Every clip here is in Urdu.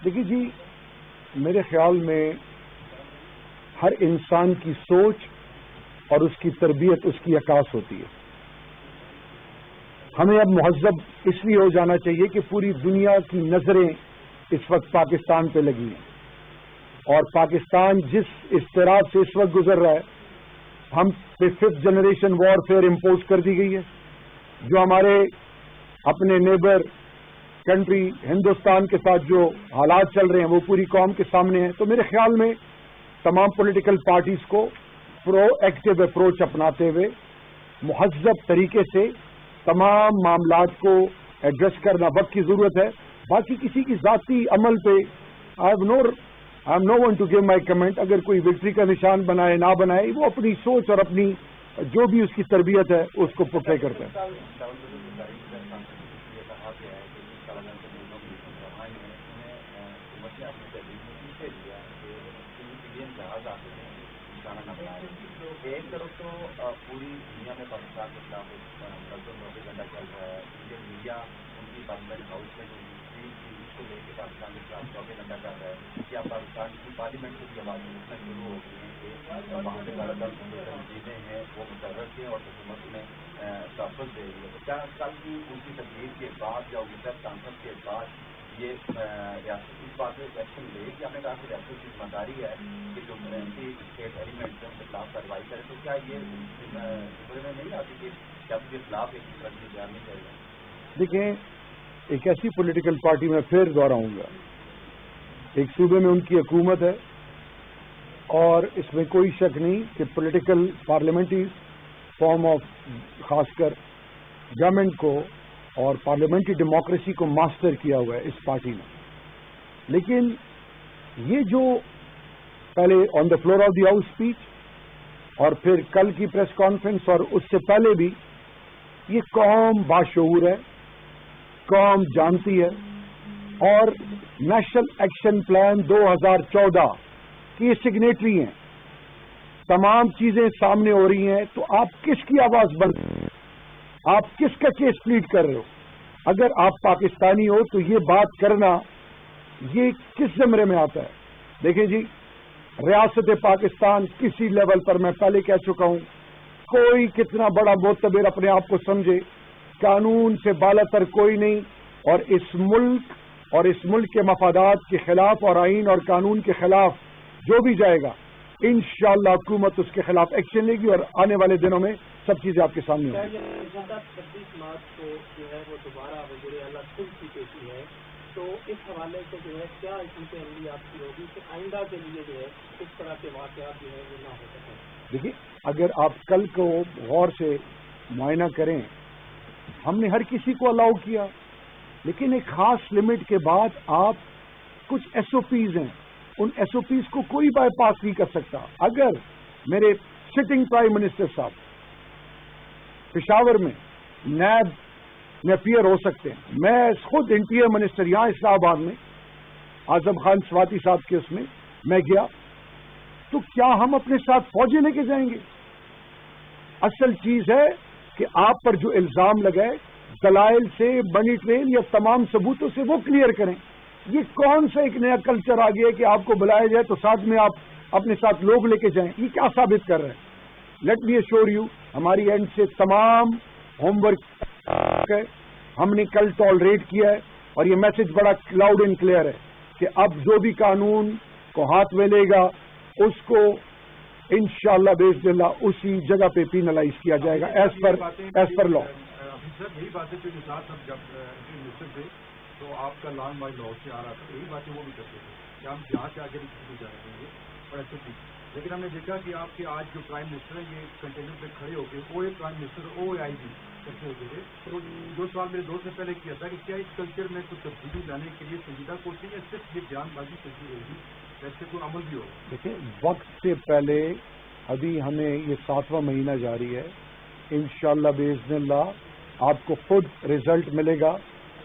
دیکھیے جی، میرے خیال میں ہر انسان کی سوچ اور اس کی تربیت اس کی عکاس ہوتی ہے. ہمیں اب مہذب اس لیے ہو جانا چاہیے کہ پوری دنیا کی نظریں اس وقت پاکستان پہ لگی ہیں، اور پاکستان جس اضطراب سے اس وقت گزر رہا ہے، ہم پہ 5th جنریشن وارفیئر امپوز کر دی گئی ہے. جو ہمارے اپنے نیبر کنٹری ہندوستان کے ساتھ جو حالات چل رہے ہیں وہ پوری قوم کے سامنے ہیں. تو میرے خیال میں تمام پولیٹیکل پارٹیز کو پرو ایکٹیو اپروچ اپناتے ہوئے مہذب طریقے سے تمام معاملات کو ایڈریس کرنا وقت کی ضرورت ہے. باقی کسی کی ذاتی عمل پہ I am no one to give my comment. اگر کوئی وکٹری کا نشان بنائے نہ بنائے، وہ اپنی سوچ اور اپنی جو بھی اس کی تربیت ہے اس کو پورٹری کرتا ہے. ایک طرف تو پوری دنیا میں پاکستان کے خلاف پروپیگنڈا چل رہا ہے. انڈین میڈیا ان کی پارلیمنٹ ہاؤس میں جو اس کو لے کے پاکستان کے خلاف پروپیگنڈا کر رہا ہے. کیا پاکستان کی پارلیمنٹ سے بھی آواز اٹھنا شروع ہو گئی ہے کہ وہاں سے زیادہ تر تنظیمیں ہیں وہ مقرر ہیں اور حکومت میں تحفظ دے رہی ہے. کیا کل کی ان کی تقریر کے بعد یا وزیر کانفرنس کے بعد یہ ریاست اس بات میں ایکشن لے کہ ہم نے کہا کہ ریاست کی ذمہ داری ہے کہ جو اینٹی اسٹیٹ ایلیمنٹ ہیں ان کے خلاف کارروائی کرے؟ تو کیا یہ خبریں میں نہیں آتی کہ ریاست کے خلاف ایک طرح کی بیان نہیں کرے گا؟ دیکھیں، ایک ایسی پولیٹیکل پارٹی میں پھر دوہراؤں گا، ایک صوبے میں ان کی حکومت ہے اور اس میں کوئی شک نہیں کہ پولیٹیکل پارلیمنٹری فارم آف خاص کر گورنمنٹ کو اور پارلیمنٹری ڈیموکریسی کو ماسٹر کیا ہوا ہے اس پارٹی نے. لیکن یہ جو پہلے on the floor of the house speech اور پھر کل کی پریس کانفرنس اور اس سے پہلے بھی، یہ قوم باشعور ہے، قوم جانتی ہے، اور نیشنل ایکشن پلان 2014 کی سگنیٹری ہیں. تمام چیزیں سامنے ہو رہی ہیں، تو آپ کس کی آواز بند، آپ کس کا کیس پلیڈ کر رہے ہو؟ اگر آپ پاکستانی ہو تو یہ بات کرنا یہ کس زمرے میں آتا ہے؟ دیکھیں جی، ریاست پاکستان کسی لیول پر میں پہلے کہہ چکا ہوں، کوئی کتنا بڑا معتبر اپنے آپ کو سمجھے، قانون سے بالا تر کوئی نہیں، اور اس ملک کے مفادات کے خلاف اور آئین اور قانون کے خلاف جو بھی جائے گا، انشاءاللہ حکومت اس کے خلاف ایکشن لے گی اور آنے والے دنوں میں سب چیزیں آپ کے سامنے ہوں گی. 26 مارچ کو جو ہے وہ دوبارہ وزیر اعلیٰ خود کی پیشی ہے، تو اس حوالے سے جو ہے کیا حکمت عملی آپ کی ہوگی کہ آئندہ کے لیے جو ہے اس طرح کے واقعات جو ہے وہ نہ ہو سکیں؟ دیکھیے، اگر آپ کل کو غور سے معائنہ کریں، ہم نے ہر کسی کو الاؤ کیا، لیکن ایک خاص لمٹ کے بعد آپ کچھ ایس او پیز ہیں، ان ایس او پیز کو کوئی بائی پاس نہیں کر سکتا. اگر میرے سٹنگ پرائم منسٹر صاحب پشاور میں نیب میں اپیئر ہو سکتے ہیں، میں خود انٹیریئر منسٹر یہاں اسلام آباد میں اعظم خان سواتی صاحب کے اس میں گیا، تو کیا ہم اپنے ساتھ فوجی لے کے جائیں گے؟ اصل چیز ہے کہ آپ پر جو الزام لگائے دلائل سے، منی ٹرین یا تمام ثبوتوں سے وہ کلیئر کریں. یہ کون سا ایک نیا کلچر آ گیا کہ آپ کو بلایا جائے تو ساتھ میں آپ اپنے ساتھ لوگ لے کے جائیں؟ یہ کیا ثابت کر رہے ہیں؟ لیٹ می ایشور یو، ہماری اینڈ سے تمام ہوم ورک ہے، ہم نے کل ٹالریٹ کیا ہے، اور یہ میسج بڑا لاؤڈ اینڈ کلیئر ہے کہ اب جو بھی قانون کو ہاتھ میں لے گا اس کو انشاءاللہ باذن اللہ اسی جگہ پہ پینلائز کیا جائے گا ایز پر لا. یہی باتیں تھے ساتھ ہم جب منسٹر تھے تو آپ کا لانگ مائل لاؤ سے آ رہا تھا، یہی باتیں وہ بھی کرتے تھے کہ ہم یہاں سے آگے بھی جا رہے ہیں اور ایسے تھی. لیکن ہم نے دیکھا کہ آپ کے آج جو پرائم منسٹر ہیں یہ کنٹینر پہ کھڑے ہو کے پرائم منسٹر OAIG کرتے ہوتے تھے. تو 2 سوال میرے دوست نے پہلے کیا تھا کہ کیا اس کلچر میں کچھ تبدیلی لانے کے لیے سنجیدہ کوشش ہے، صرف یہ بیان بازی کرتی رہے گی، ایسے کوئی عمل بھی ہو؟ دیکھیں، وقت سے پہلے ابھی ہمیں یہ 7واں مہینہ جاری ہے، انشاءاللہ باذن اللہ آپ کو خود رزلٹ ملے گا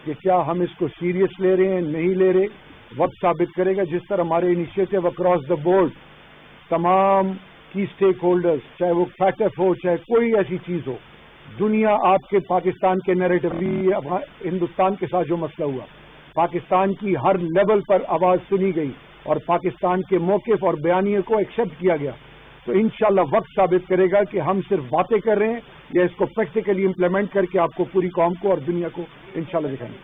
کہ کیا ہم اس کو سیریس لے رہے ہیں نہیں لے رہے. وقت ثابت کرے گا. جس طرح ہمارے انیشیٹو اکراس دا بورڈ تمام کی اسٹیک ہولڈرز، چاہے وہ فیٹف ہو چاہے کوئی ایسی چیز ہو، دنیا آپ کے پاکستان کے نیریٹو بھی ہندوستان کے ساتھ جو مسئلہ ہوا پاکستان کی ہر لیول پر آواز سنی گئی اور پاکستان کے موقف اور بیانیے کو ایکسیپٹ کیا گیا، تو انشاءاللہ وقت ثابت کرے گا کہ ہم صرف باتیں کر رہے ہیں یا اس کو پریکٹیکلی امپلیمنٹ کر کے آپ کو پوری قوم کو اور دنیا کو انشاءاللہ دکھائیں گے۔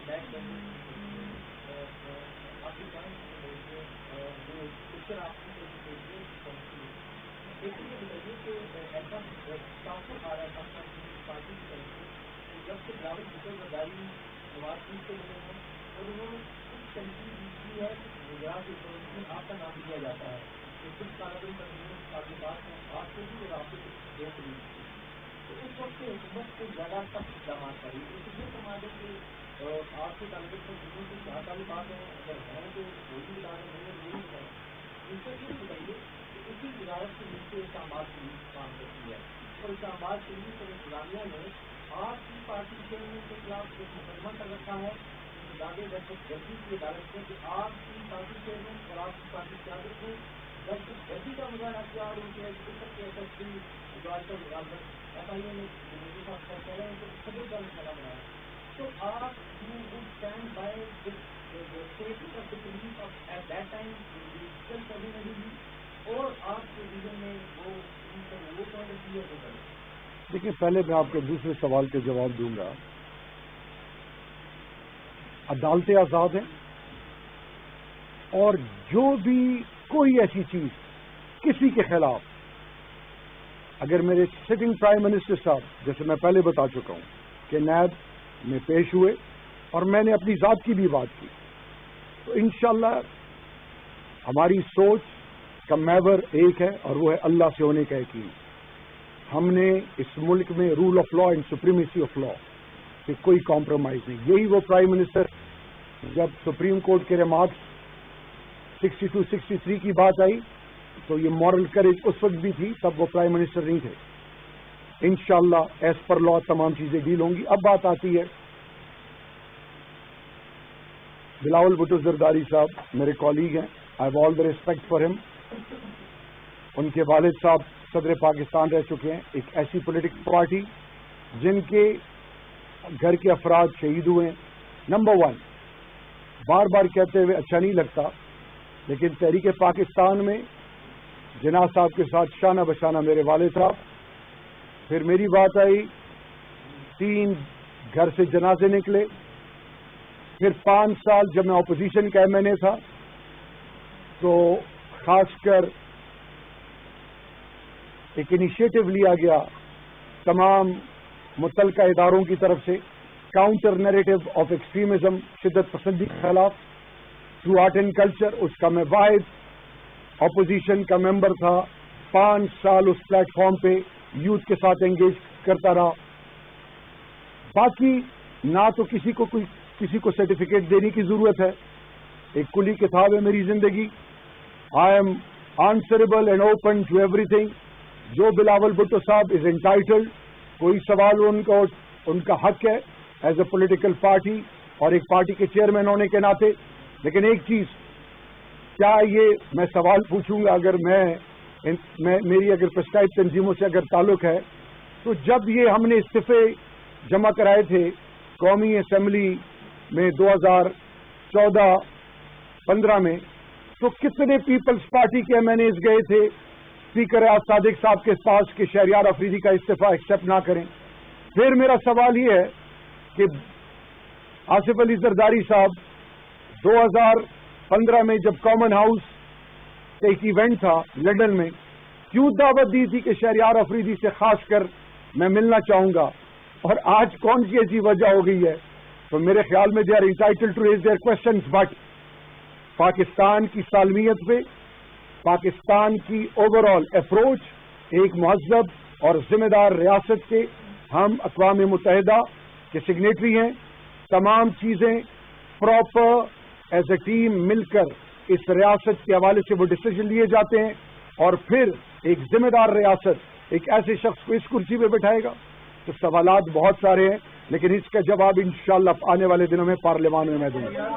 آپ کا نام لیا جاتا ہے کہ کچھ کاربن آپ کے پاس ہیں، آپ کو بھی اور آپ کو تو اس وقت حکومت کو زیادہ سخت اقدامات کری، اس لیے سماج کے آپ کے تعلق میں جتنی بھی کیا تعلقات ہیں اگر ہیں تو کوئی بھی ادارے نہیں ہے ان سے یہ بتائیے کہ اسی وزارت کے نیچے اسلام آباد پولیس کام کرتی ہے اور اسلام آباد پولیس اور انتظامیہ نے آپ کی پارٹی چیئرمین کے خلاف ایک مقدمہ کر رکھا ہے دہشت گردی کی عدالت میں کہ آپ کی پارٹی چیئرمین اور آپ کی پارٹی قیادت میں دہشت گردی کا مظاہرہ کیا اور ان کے جو آج کل ایف آئی اے نے کہہ رہے ہیں کہ خبر کا مسئلہ بنایا، تو آپ you would stand by statement of the police of at that time کبھی نہیں دی اور آپ کے ریجن میں وہ پوائنٹ آف ویو ہو کرے۔ دیکھیے، پہلے میں آپ کے دوسرے سوال کے جواب دوں گا۔ عدالتیں آزاد ہیں اور جو بھی کوئی ایسی چیز کسی کے خلاف اگر میرے سٹنگ پرائم منسٹر صاحب، جیسے میں پہلے بتا چکا ہوں کہ نیب میں پیش ہوئے اور میں نے اپنی ذات کی بھی بات کی، تو انشاءاللہ ہماری سوچ کا محور ایک ہے اور وہ ہے اللہ سے ہونے کا یقین۔ ہم نے اس ملک میں rule of law and supremacy of law کہ کوئی کمپرومائز نہیں۔ یہی وہ پرائم منسٹر جب سپریم کورٹ کے ریمارکس 62-63 کی بات آئی تو یہ مورل کریج اس وقت بھی تھی، تب وہ پرائم منسٹر نہیں تھے۔ انشاءاللہ ایز پر لا تمام چیزیں ڈیل ہوں گی۔ اب بات آتی ہے بلاول بھٹو زرداری صاحب میرے کولیگ ہیں، I have all the respect for ہم۔ ان کے والد صاحب صدر پاکستان رہ چکے ہیں، ایک ایسی پولیٹیکل پارٹی جن کے گھر کے افراد شہید ہوئے ہیں۔ نمبر 1 بار بار کہتے ہوئے اچھا نہیں لگتا، لیکن تحریک پاکستان میں جناح صاحب کے ساتھ شانہ بشانہ میرے والد صاحب، پھر میری بات آئی 3 گھر سے جنازے نکلے، پھر 5 سال جب میں اپوزیشن کا ایم این اے تھا تو خاص کر ایک انیشیٹو لیا گیا تمام متعلقہ اداروں کی طرف سے کاؤنٹر نیریٹو آف ایکسٹریمزم، شدت پسندی کے خلاف تھرو آرٹ اینڈ کلچر۔ اس کا میں واحد اپوزیشن کا ممبر تھا، 5 سال اس پلیٹ فارم پہ یوتھ کے ساتھ انگیج کرتا رہا۔ باقی نہ تو کسی کو سرٹیفکیٹ دینے کی ضرورت ہے، ایک کھلی کتاب ہے میری زندگی۔ I am answerable and open to everything. جو بلاول بھٹو صاحب از انٹائٹلڈ، کوئی سوال ان کا حق ہے ایز اے پولیٹیکل پارٹی اور ایک پارٹی کے چیئرمین ہونے کے ناطے۔ لیکن ایک چیز، کیا یہ میں سوال پوچھوں گا، اگر میری اگر پرسکرائب تنظیموں سے اگر تعلق ہے تو جب یہ ہم نے استعفے جمع کرائے تھے قومی اسمبلی میں 2014-15 میں، تو کتنے پیپلز پارٹی کے ایم این ایز گئے تھے اسپیکر صادق صاحب کے پاس کہ شہریار افریدی کا استعفیٰ ایکسپٹ نہ کریں۔ پھر میرا سوال یہ ہے کہ آصف علی زرداری صاحب 2015 میں جب کامن ہاؤس کا ایک ایونٹ تھا لندن میں، کیوں دعوت دی تھی کہ شہریار افریدی سے خاص کر میں ملنا چاہوں گا، اور آج کون سی ایسی وجہ ہو گئی ہے؟ تو میرے خیال میں they are entitled to raise their questions, but Pakistan کی سالمیت پہ، پاکستان کی اوور آل اپروچ، ایک مہذب اور ذمہ دار ریاست کے ہم اقوام متحدہ کے سگنیٹری ہیں۔ تمام چیزیں پراپر ایز اے ٹیم مل کر اس ریاست کے حوالے سے وہ ڈسیزن لیے جاتے ہیں، اور پھر ایک ذمہ دار ریاست ایک ایسے شخص کو اس کرسی پہ بٹھائے گا۔ تو سوالات بہت سارے ہیں، لیکن اس کا جواب انشاءاللہ آنے والے دنوں میں پارلیمان میں دوں گا۔